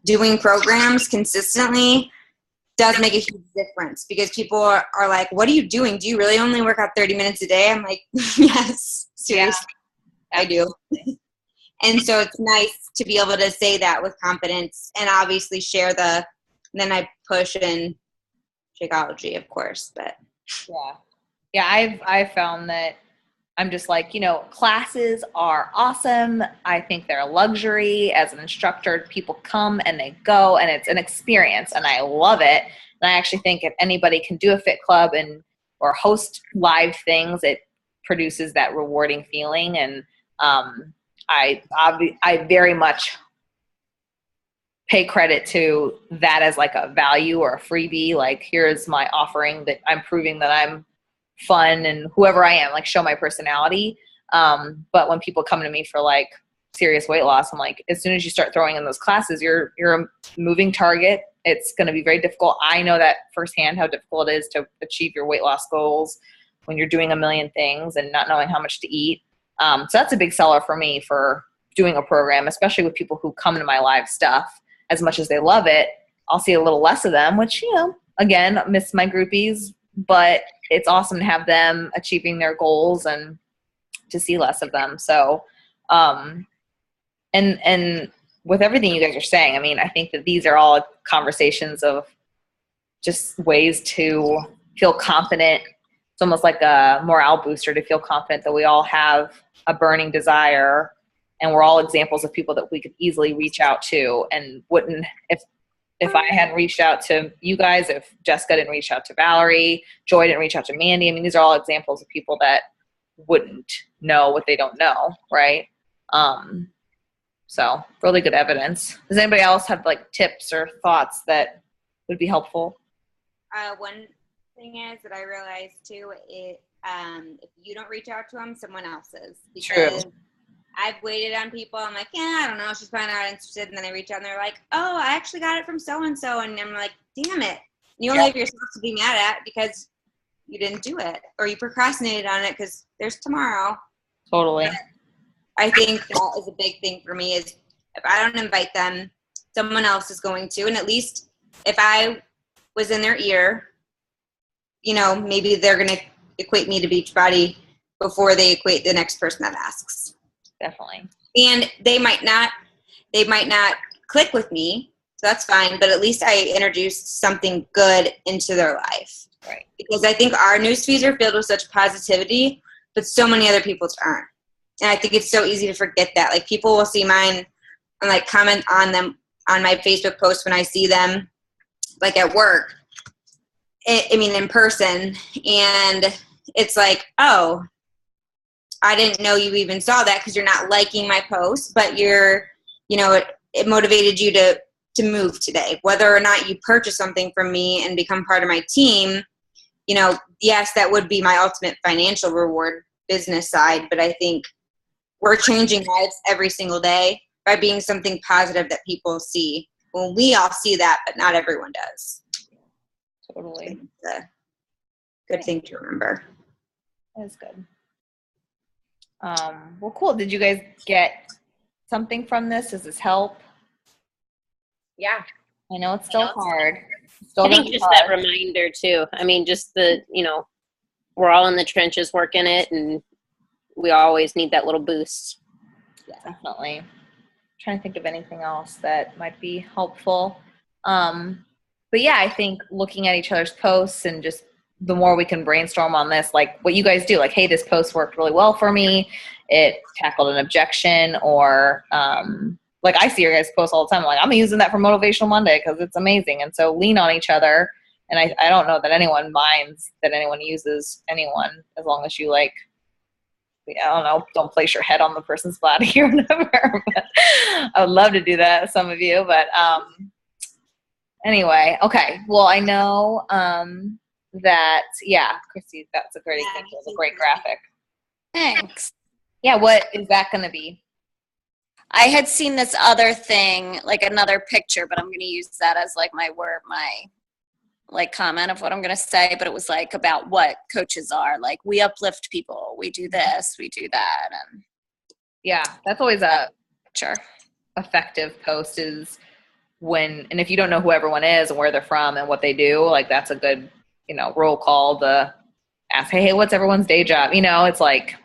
doing programs consistently does make a huge difference because people are like, what are you doing? Do you really only work out 30 minutes a day? I'm like, yes, seriously, yeah. I do. And so it's nice to be able to say that with confidence and obviously share then I push in Shakeology, of course, but. Yeah. I've found that I'm just like, classes are awesome. I think they're a luxury as an instructor. People come and they go, and it's an experience, and I love it. And I actually think if anybody can do a fit club or host live things, it produces that rewarding feeling. And I very much pay credit to that as like a value or a freebie. Like, here's my offering that I'm proving that I'm fun and whoever I am, like, show my personality. But when people come to me for like serious weight loss, I'm like, as soon as you start throwing in those classes, you're a moving target. It's going to be very difficult. I know that firsthand how difficult it is to achieve your weight loss goals when you're doing a million things and not knowing how much to eat. So that's a big seller for me for doing a program, especially with people who come to my live stuff. As much as they love it, I'll see a little less of them, which, again, miss my groupies, but it's awesome to have them achieving their goals and to see less of them. So, and with everything you guys are saying, I mean, I think that these are all conversations of just ways to feel confident. It's almost like a morale booster to feel confident that we all have a burning desire, and we're all examples of people that we could easily reach out to and wouldn't, if I hadn't reached out to you guys, if Jessica didn't reach out to Valerie, Joy didn't reach out to Mandy. I mean, these are all examples of people that wouldn't know what they don't know, right? So really good evidence. Does anybody else have like tips or thoughts that would be helpful? One thing is that I realized too, if you don't reach out to them, someone else is. Because True. I've waited on people. I'm like, yeah, I don't know. She's probably not interested. And then I reach out and they're like, oh, I actually got it from so-and-so. And I'm like, damn it. You only have yourself to be mad at because you didn't do it or you procrastinated on it because there's tomorrow. Totally. But I think that is a big thing for me is if I don't invite them, someone else is going to. And at least if I was in their ear, you know, maybe they're going to equate me to Beachbody before they equate the next person that asks. Definitely. And they might not click with me, so that's fine, but at least I introduced something good into their life. Right. Because I think our news feeds are filled with such positivity, but so many other people's aren't. And I think it's so easy to forget that. Like, people will see mine and, like, comment on them on my Facebook post when I see them, like, at work. I mean, in person. And it's like, oh, I didn't know you even saw that because you're not liking my post, but you're, you know, it motivated you to move today. Whether or not you purchase something from me and become part of my team, you know, yes, that would be my ultimate financial reward, business side, but I think we're changing lives every single day by being something positive that people see. Well, we all see that, but not everyone does. Totally. It's a good thing to remember. That is good. Well, cool. Did you guys get something from this? Does this help? Yeah. I know it's still hard. Still I think gonna be just hard. that reminder too. I mean, just the, you know, we're all in the trenches working it, and we always need that little boost. Yeah, definitely. I'm trying to think of anything else that might be helpful. But yeah, I think looking at each other's posts and just the more we can brainstorm on this, like what you guys do, like, hey, this post worked really well for me. It tackled an objection, or like I see your guys' posts all the time. I'm like, I'm using that for Motivational Monday because it's amazing. And so lean on each other. And I don't know that anyone minds that anyone uses anyone, as long as you, like, I don't know, don't place your head on the person's body or whatever. But I would love to do that, some of you. But anyway, okay. Well, I know that, yeah, Christy, that's a great example. It's a great graphic. Thanks. Yeah, what is that going to be? I had seen this other thing, like another picture, but I'm going to use that as like my like comment of what I'm going to say. But it was like about what coaches are. Like, we uplift people. We do this. We do that. And Yeah, that's always a sure. effective post is when, and if you don't know who everyone is and where they're from and what they do, like, that's a good, you know, roll call to ask, hey, what's everyone's day job? You know, it's like.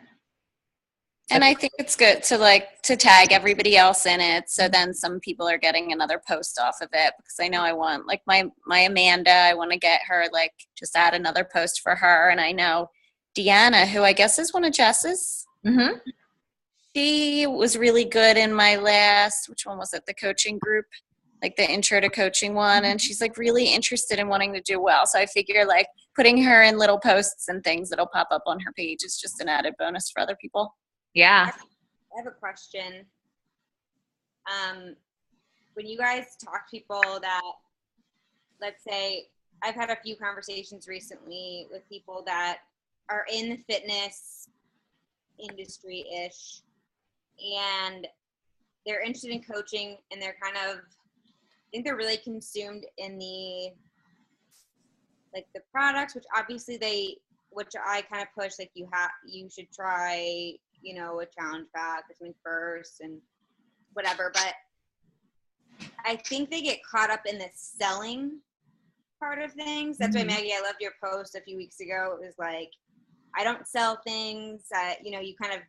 And I think it's good to tag everybody else in it. So then some people are getting another post off of it, because I know I want, like, my Amanda, I want to get her, like, just add another post for her. And I know Deanna, who I guess is one of Jess's. Mm-hmm. She was really good in my last, which one was it? The coaching group, like the intro to coaching one. And she's, like, really interested in wanting to do well. So I figure, like, putting her in little posts and things that'll pop up on her page is just an added bonus for other people. Yeah. I have a question. When you guys talk to people that, let's say, I've had a few conversations recently with people that are in the fitness industry-ish, and they're interested in coaching, and they're kind of, I think they're really consumed in the, like, the products, which obviously which I kind of push, like, you should try, you know, a challenge pack or something first and whatever. But I think they get caught up in the selling part of things. That's why, Maggie, I loved your post a few weeks ago. It was like, I don't sell things. You know, you kind of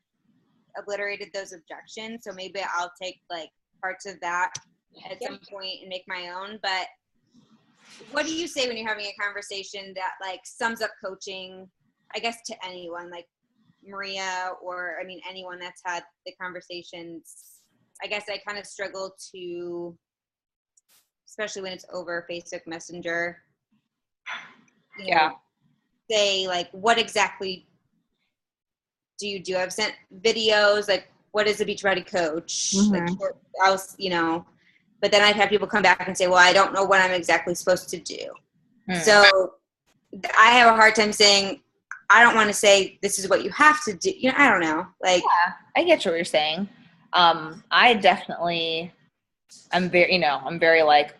obliterated those objections. So maybe I'll take, like, parts of that at some point and make my own. But what do you say when you're having a conversation that, like, sums up coaching, I guess, to anyone, like Maria, or, I mean, anyone that's had the conversations? I guess I kind of struggle to, especially when it's over Facebook Messenger, you know, say, like, what exactly do you do? I've sent videos, like, what is a Beachbody coach? Like, I was, you know, but then I'd have people come back and say, well, I don't know what I'm exactly supposed to do. So I have a hard time saying, I don't want to say this is what you have to do. You know, I don't know. Like, yeah, I get what you're saying. I definitely, I'm very like,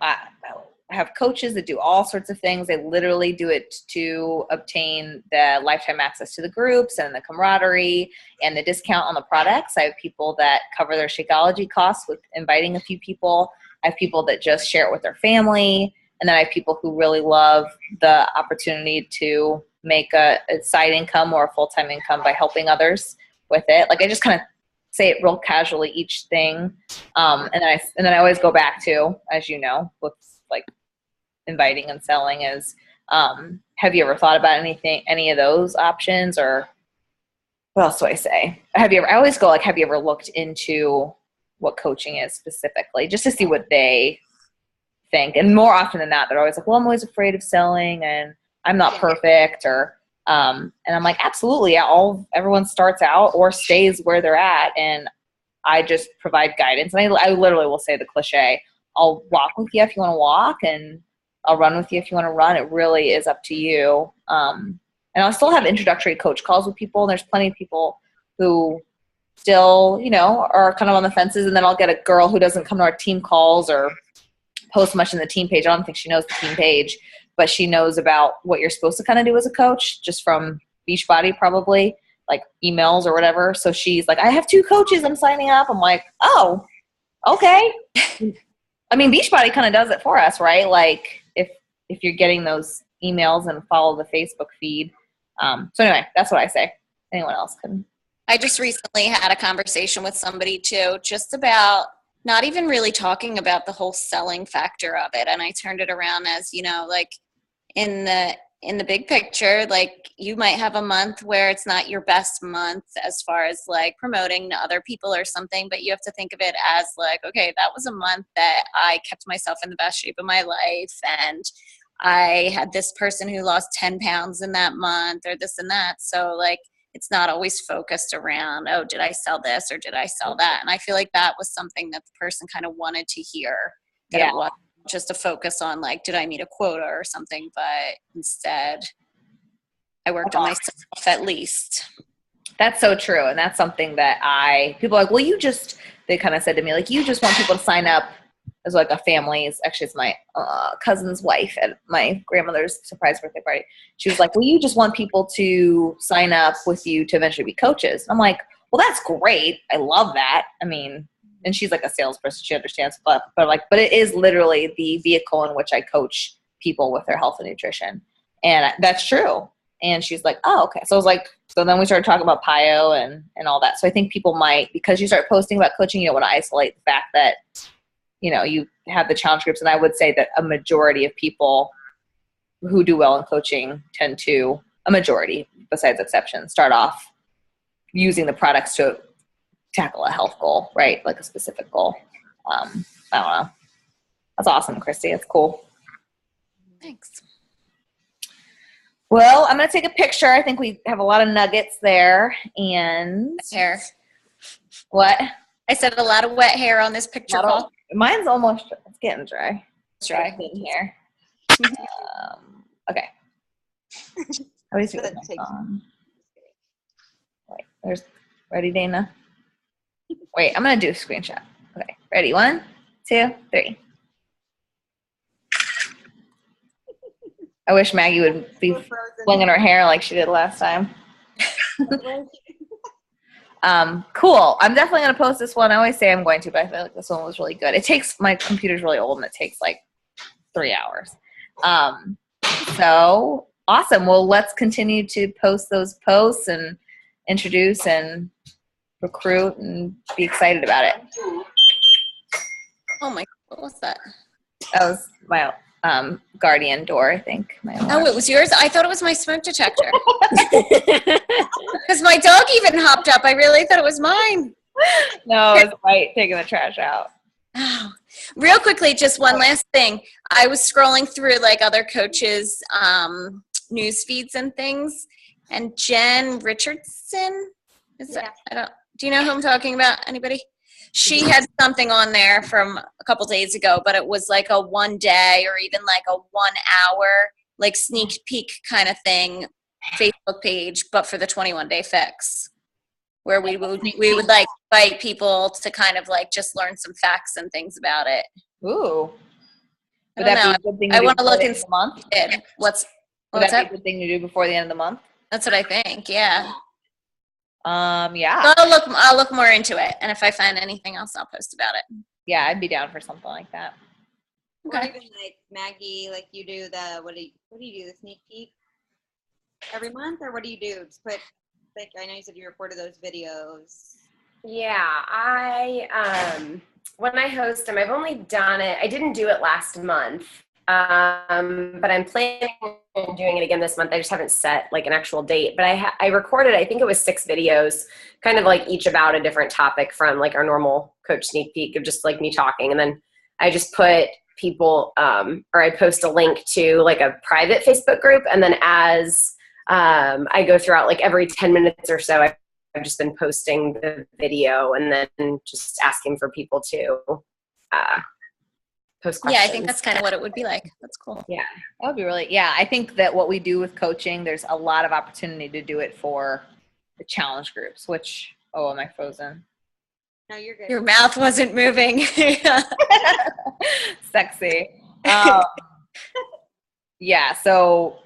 have coaches that do all sorts of things. They literally do it to obtain the lifetime access to the groups and the camaraderie and the discount on the products. I have people that cover their Shakeology costs with inviting a few people. I have people that just share it with their family. And then I have people who really love the opportunity to make a side income or a full-time income by helping others with it. Like I just kind of say it real casually, each thing. And then I always go back to, as you know, with like inviting and selling is, have you ever thought about any of those options, or what else do I say? I always go like, have you ever looked into what coaching is specifically, just to see what they think? And more often than not, they're always like, well, I'm always afraid of selling and I'm not perfect, or, and I'm like, absolutely. Everyone starts out or stays where they're at. And I just provide guidance. And I literally will say the cliche, I'll walk with you if you want to walk, and I'll run with you if you want to run. It really is up to you. And I'll still have introductory coach calls with people. And there's plenty of people who still, are kind of on the fences. And then I'll get a girl who doesn't come to our team calls or post much in the team page. I don't think she knows the team page, but she knows about what you're supposed to kind of do as a coach, just from Beachbody, probably like emails or whatever. So she's like, I have 2 coaches I'm signing up. I'm like, oh, okay. I mean, Beachbody kind of does it for us, right? Like if you're getting those emails and follow the Facebook feed. So anyway, that's what I say. Anyone else can. I just recently had a conversation with somebody too, just about not even really talking about the whole selling factor of it. And I turned it around as, like in the big picture, like you might have a month where it's not your best month as far as like promoting to other people or something, but you have to think of it as like, okay, that was a month that I kept myself in the best shape of my life, and I had this person who lost 10 pounds in that month, or this and that. So like, it's not always focused around, oh, did I sell this or did I sell that? And I feel like that was something that the person kind of wanted to hear, that it wasn't just a focus on like, did I meet a quota or something? But instead, I worked on myself at least. That's so true. And that's something that people are like, well, they kind of said to me, like, you just want people to sign up as like a family. Actually, it's my cousin's wife at my grandmother's surprise birthday party. She was like, well, you just want people to sign up with you to eventually be coaches. I'm like, well, that's great. I love that. I mean, and she's like a salesperson. She understands, but it is literally the vehicle in which I coach people with their health and nutrition. And that's true. And she's like, oh, okay. So I was like, so then we started talking about PIO and all that. So I think people might, because you start posting about coaching, you don't want to isolate the fact that, you have the challenge groups. And I would say that a majority of people who do well in coaching tend to, a majority, besides exceptions, start off using the products to tackle a health goal, right? Like a specific goal. I don't know. That's awesome, Christy. That's cool. Thanks. Well, I'm going to take a picture. I think we have a lot of nuggets there. And hair. What? I said a lot of wet hair on this picture call. Mine's almost, it's getting dry. It's dry. In here. Okay. How do you see this on? Wait, there's, ready, Dana? Wait, I'm going to do a screenshot. Okay, ready? 1, 2, 3. I wish Maggie would be flinging her hair like she did last time. Cool. I'm definitely going to post this one. I always say I'm going to, but I feel like this one was really good. My computer's really old and it takes like 3 hours. So awesome. Well, let's continue to post those posts and introduce and recruit and be excited about it. Oh my, what was that? That was my guardian door, I think. Oh, it was yours? I thought it was my smoke detector. Because my dog even hopped up. I really thought it was mine. No, it was White taking the trash out. Oh. Real quickly, just one last thing. I was scrolling through like other coaches' news feeds and things, and Jen Richardson, do you know who I'm talking about? Anybody? She had something on there from a couple days ago, but it was like a 1 day or even like a 1 hour, like sneak peek kind of thing, Facebook page, but for the 21-day fix, where we would like invite people to kind of like just learn some facts and things about it. Ooh. Would that be a good thing to I do want to before look the and end of the month? see what's Would what's that up. be a good thing to do before the end of the month? That's what I think. Yeah. Yeah. I'll look more into it, and if I find anything else, I'll post about it. Yeah, I'd be down for something like that. Or Okay. even like Maggie, like you do the what do you do, the sneak peek every month, or what do you do? Just put, like, I know you said you recorded those videos. Yeah, when I host them, I've only done it. I didn't do it last month, but I'm planning on doing it again this month. I just haven't set like an actual date. But I recorded, I think it was 6 videos, kind of like each about a different topic from like our normal coach sneak peek of just like me talking, and then I just put people, or I post a link to like a private Facebook group, and then as I go throughout, like every 10 minutes or so, I've just been posting the video and then just asking for people to post questions. Yeah, I think that's kind of what it would be like. That's cool. Yeah. That would be really, yeah. I think that what we do with coaching, there's a lot of opportunity to do it for the challenge groups, which, oh, am I frozen? No, you're good. Your mouth wasn't moving. Sexy. Yeah, so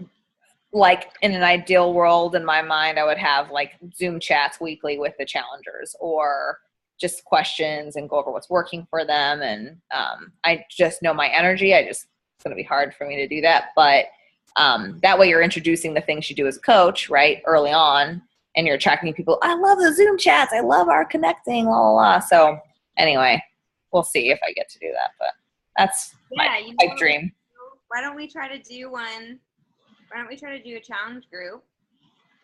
like in an ideal world in my mind, I would have like Zoom chats weekly with the challengers, or just questions and go over what's working for them. And I just know my energy. It's going to be hard for me to do that. But that way you're introducing the things you do as a coach, right, early on, and you're attracting people. I love the Zoom chats. I love our connecting, la, la, la. So anyway, we'll see if I get to do that. But that's my pipe dream. Why don't we try to do one? Why don't we try to do a challenge group?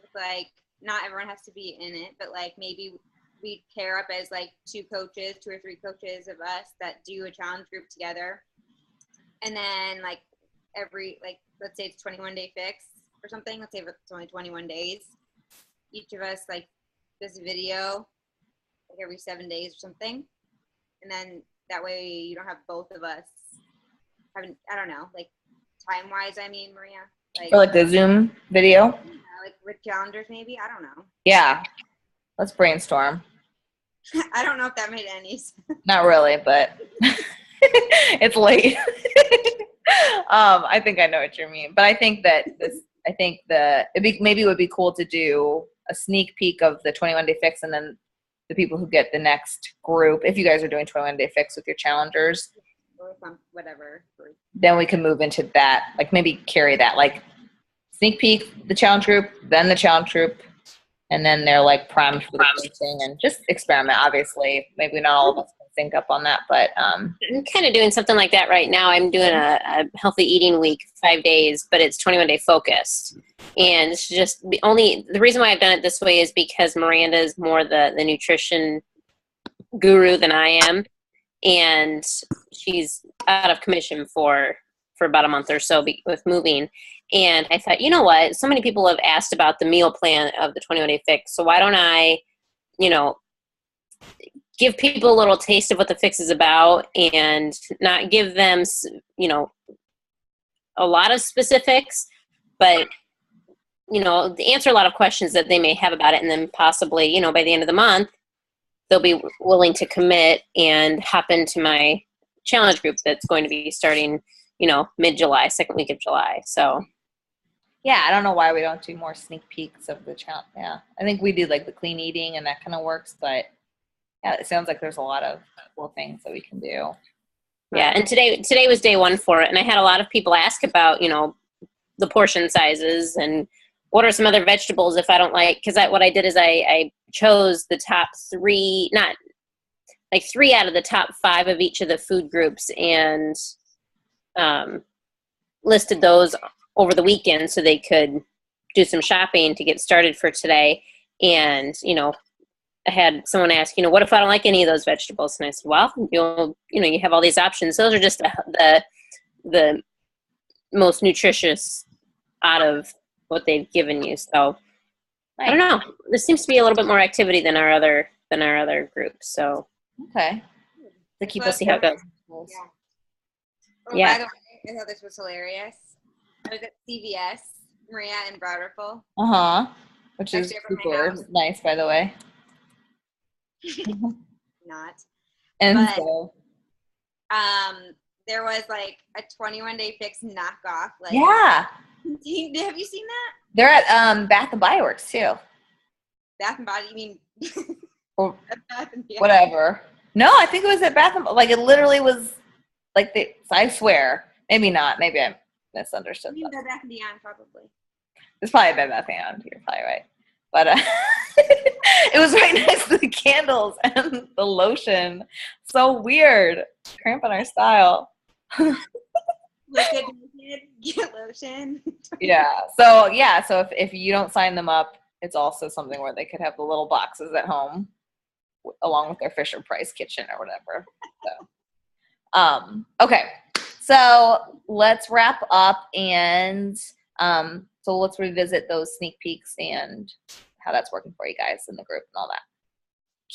With, like, not everyone has to be in it, but like maybe we pair up as like 2 or 3 coaches of us that do a challenge group together. And then like every, like, let's say it's 21-day fix or something. Let's say it's only 21 days. Each of us like does a video like every 7 days or something. And then that way you don't have both of us having, I don't know, like time-wise, I mean, Maria. For like the Zoom video? Like with challengers maybe? I don't know. Yeah. Let's brainstorm. I don't know if that made any sense. Not really, but it's late. I think I know what you mean. But I think that maybe it would be cool to do a sneak peek of the 21-day fix, and then the people who get the next group, if you guys are doing 21-day fix with your challengers, Or whatever. then we can move into that, like maybe carry that, like sneak peek, the challenge group, then the challenge group, and then they're like primed for the coaching, and just experiment. Obviously, maybe not all of us can sync up on that, but I'm kind of doing something like that right now. I'm doing a healthy eating week, 5 days, but it's 21-day focused. And it's just the reason why I've done it this way is because Miranda is more the nutrition guru than I am. And she's out of commission for about a month or so with moving. And I thought, you know what? So many people have asked about the meal plan of the 21-day fix. So why don't I, give people a little taste of what the fix is about and not give them, a lot of specifics, but, answer a lot of questions that they may have about it. And then possibly, by the end of the month, they'll be willing to commit and hop into my challenge group that's going to be starting, mid-July, second week of July. So, yeah, I don't know why we don't do more sneak peeks of the challenge. Yeah, I think we do like the clean eating and that kind of works, but yeah, it sounds like there's a lot of cool things that we can do. Yeah, and today was day 1 for it, and I had a lot of people ask about, the portion sizes and what are some other vegetables if I don't like, because what I did is I chose the top 3, not like 3 out of the top 5 of each of the food groups, and listed those over the weekend so they could do some shopping to get started for today. And, I had someone ask, what if I don't like any of those vegetables? And I said, well, you have all these options. Those are just the most nutritious out of what they've given you. So I don't know. There seems to be a little bit more activity than our other groups. So Okay. we'll see how it goes. Yeah. Oh, Yeah. By the way, I thought this was hilarious. I was at CVS, Maria in Broad Ripple. Which is Actually, from my super house. nice, by the way. Not. And But- so, there was like a 21-day fix knockoff. Like, Yeah. have you seen that? They're at Bath and Body Works too. Bath and Body, you mean? Or Bath and Beyond. whatever. No, I think it was at Bath and like it literally was like I swear. Maybe not. Maybe I misunderstood You mean that. Bath and Beyond, probably. It's probably Bed Bath & Beyond. You're probably right. But it was right next to the candles and the lotion. So weird. Cramping our style. Look at naked, get lotion. Yeah. So if you don't sign them up, it's also something where they could have the little boxes at home along with their Fisher Price kitchen or whatever. So, okay. So let's wrap up and so let's revisit those sneak peeks and how that's working for you guys in the group and all that.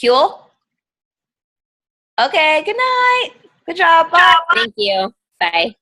Cool? Okay, good night. Good job. Bye. Thank you. Bye.